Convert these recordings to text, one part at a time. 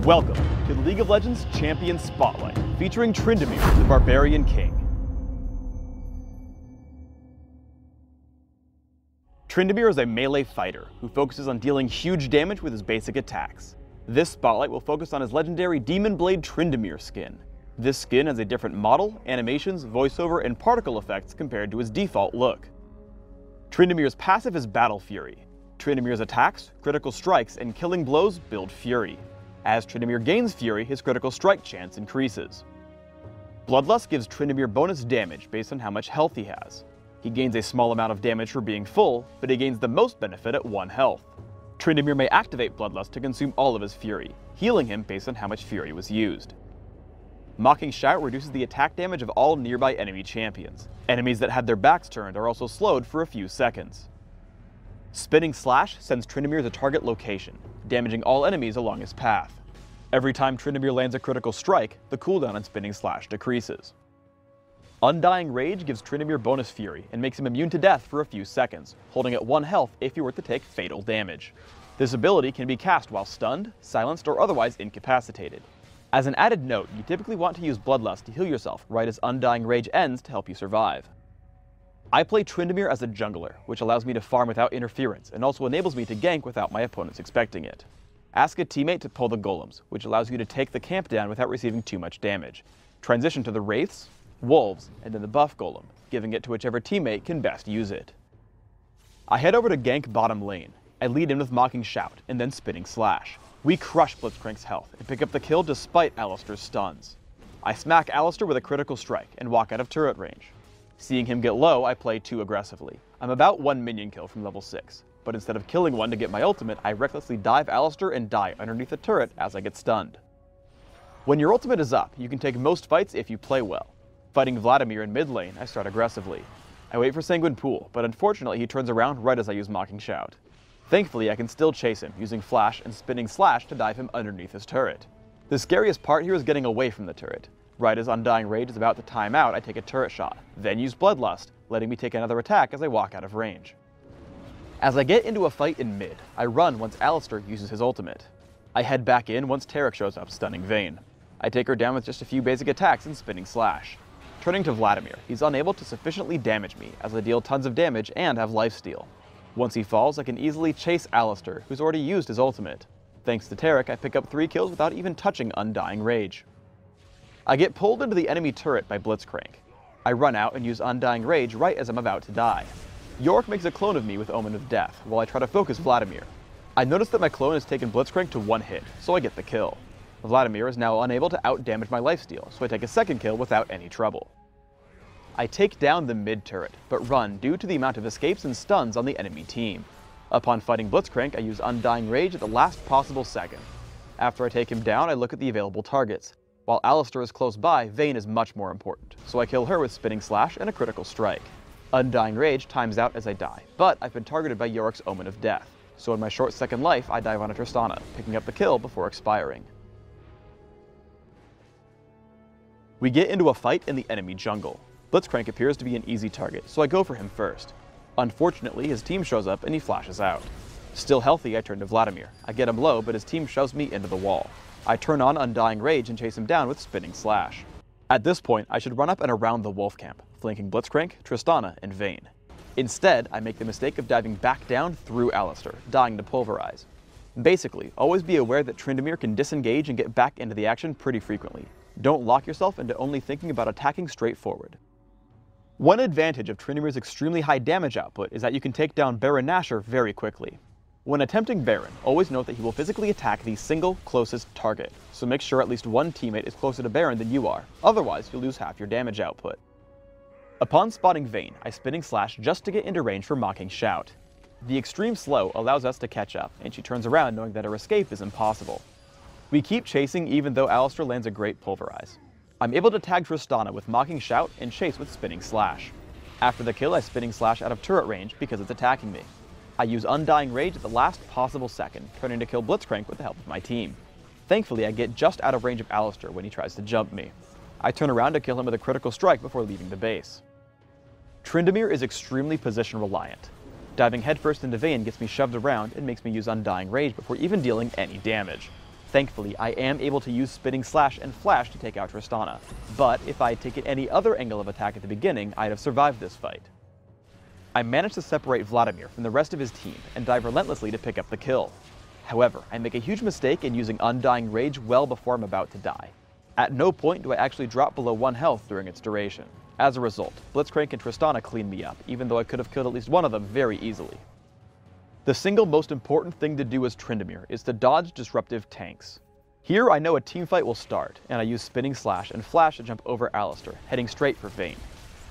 Welcome to the League of Legends Champion Spotlight, featuring Tryndamere, the Barbarian King. Tryndamere is a melee fighter who focuses on dealing huge damage with his basic attacks. This spotlight will focus on his legendary Demon Blade Tryndamere skin. This skin has a different model, animations, voiceover, and particle effects compared to his default look. Tryndamere's passive is Battle Fury. Tryndamere's attacks, critical strikes, and killing blows build fury. As Tryndamere gains fury, his critical strike chance increases. Bloodlust gives Tryndamere bonus damage based on how much health he has. He gains a small amount of damage for being full, but he gains the most benefit at 1 health. Tryndamere may activate Bloodlust to consume all of his fury, healing him based on how much fury was used. Mocking Shout reduces the attack damage of all nearby enemy champions. Enemies that had their backs turned are also slowed for a few seconds. Spinning Slash sends Tryndamere to target location, damaging all enemies along his path. Every time Tryndamere lands a critical strike, the cooldown on Spinning Slash decreases. Undying Rage gives Tryndamere bonus fury and makes him immune to death for a few seconds, holding at 1 health if he were to take fatal damage. This ability can be cast while stunned, silenced, or otherwise incapacitated. As an added note, you typically want to use Bloodlust to heal yourself right as Undying Rage ends to help you survive. I play Tryndamere as a jungler, which allows me to farm without interference and also enables me to gank without my opponents expecting it. Ask a teammate to pull the golems, which allows you to take the camp down without receiving too much damage. Transition to the wraiths, wolves, and then the buff golem, giving it to whichever teammate can best use it. I head over to gank bottom lane. I lead in with Mocking Shout and then Spinning Slash. We crush Blitzcrank's health and pick up the kill despite Alistar's stuns. I smack Alistar with a critical strike and walk out of turret range. Seeing him get low, I play too aggressively. I'm about 1 minion kill from level 6, but instead of killing one to get my ultimate, I recklessly dive Alistar and die underneath a turret as I get stunned. When your ultimate is up, you can take most fights if you play well. Fighting Vladimir in mid lane, I start aggressively. I wait for Sanguine Pool, but unfortunately he turns around right as I use Mocking Shout. Thankfully, I can still chase him, using Flash and Spinning Slash to dive him underneath his turret. The scariest part here is getting away from the turret. Right as Undying Rage is about to time out, I take a turret shot, then use Bloodlust, letting me take another attack as I walk out of range. As I get into a fight in mid, I run once Alistar uses his ultimate. I head back in once Taric shows up, stunning Vayne. I take her down with just a few basic attacks and Spinning Slash. Turning to Vladimir, he's unable to sufficiently damage me as I deal tons of damage and have lifesteal. Once he falls, I can easily chase Alistar, who's already used his ultimate. Thanks to Taric, I pick up 3 kills without even touching Undying Rage. I get pulled into the enemy turret by Blitzcrank. I run out and use Undying Rage right as I'm about to die. Yorick makes a clone of me with Omen of Death, while I try to focus Vladimir. I notice that my clone has taken Blitzcrank to 1 hit, so I get the kill. Vladimir is now unable to out-damage my lifesteal, so I take a 2nd kill without any trouble. I take down the mid turret, but run due to the amount of escapes and stuns on the enemy team. Upon fighting Blitzcrank, I use Undying Rage at the last possible second. After I take him down, I look at the available targets. While Alistar is close by, Vayne is much more important, so I kill her with Spinning Slash and a critical strike. Undying Rage times out as I die, but I've been targeted by Yorick's Omen of Death, so in my short second life, I dive on a Tristana, picking up the kill before expiring. We get into a fight in the enemy jungle. Blitzcrank appears to be an easy target, so I go for him first. Unfortunately, his team shows up and he flashes out. Still healthy, I turn to Vladimir. I get him low, but his team shoves me into the wall. I turn on Undying Rage and chase him down with Spinning Slash. At this point, I should run up and around the wolf camp, flanking Blitzcrank, Tristana, and Vayne. Instead, I make the mistake of diving back down through Alistar, dying to Pulverize. Basically, always be aware that Tryndamere can disengage and get back into the action pretty frequently. Don't lock yourself into only thinking about attacking straight forward. One advantage of Tryndamere's extremely high damage output is that you can take down Baron Nashor very quickly. When attempting Baron, always note that he will physically attack the single closest target, so make sure at least one teammate is closer to Baron than you are, otherwise you'll lose half your damage output. Upon spotting Vayne, I Spinning Slash just to get into range for Mocking Shout. The extreme slow allows us to catch up, and she turns around knowing that her escape is impossible. We keep chasing even though Alistar lands a great Pulverize. I'm able to tag Tristana with Mocking Shout and chase with Spinning Slash. After the kill, I Spinning Slash out of turret range because it's attacking me. I use Undying Rage at the last possible second, turning to kill Blitzcrank with the help of my team. Thankfully, I get just out of range of Alistar when he tries to jump me. I turn around to kill him with a critical strike before leaving the base. Tryndamere is extremely position reliant. Diving headfirst into Vayne gets me shoved around and makes me use Undying Rage before even dealing any damage. Thankfully, I am able to use Spinning Slash and Flash to take out Tristana, but if I had taken any other angle of attack at the beginning, I'd have survived this fight. I managed to separate Tryndamere from the rest of his team and dive relentlessly to pick up the kill. However, I make a huge mistake in using Undying Rage well before I'm about to die. At no point do I actually drop below 1 health during its duration. As a result, Blitzcrank and Tristana clean me up, even though I could have killed at least one of them very easily. The single most important thing to do as Tryndamere is to dodge disruptive tanks. Here I know a teamfight will start, and I use Spinning Slash and Flash to jump over Alistar, heading straight for Vayne.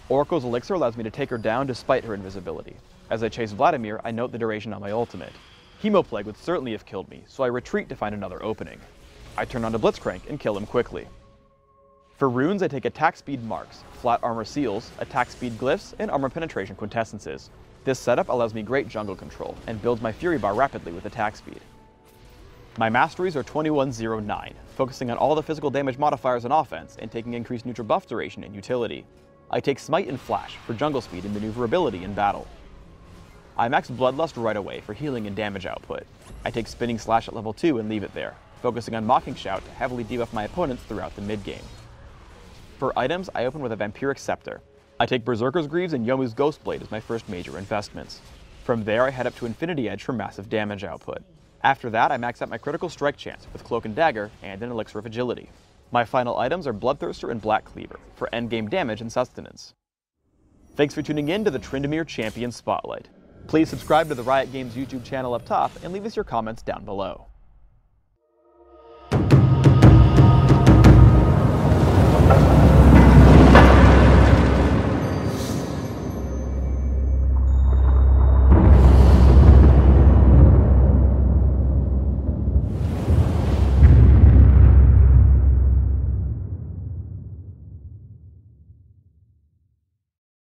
Oracle's Elixir allows me to take her down despite her invisibility. As I chase Tryndamere, I note the duration on my ultimate. Hemoplague would certainly have killed me, so I retreat to find another opening. I turn on to Blitzcrank and kill him quickly. For runes, I take attack speed marks, flat armor seals, attack speed glyphs, and armor penetration quintessences. This setup allows me great jungle control, and builds my Fury Bar rapidly with attack speed. My masteries are 2109, focusing on all the physical damage modifiers on offense, and taking increased neutral buff duration and utility. I take Smite and Flash for jungle speed and maneuverability in battle. I max Bloodlust right away for healing and damage output. I take Spinning Slash at level 2 and leave it there, focusing on Mocking Shout to heavily debuff my opponents throughout the mid-game. For items, I open with a Vampiric Scepter. I take Berserker's Greaves and Yomu's Ghostblade as my first major investments. From there, I head up to Infinity Edge for massive damage output. After that, I max out my critical strike chance with Cloak and Dagger and an Elixir of Agility. My final items are Bloodthirster and Black Cleaver for endgame damage and sustenance. Thanks for tuning in to the Tryndamere Champion Spotlight. Please subscribe to the Riot Games YouTube channel up top and leave us your comments down below.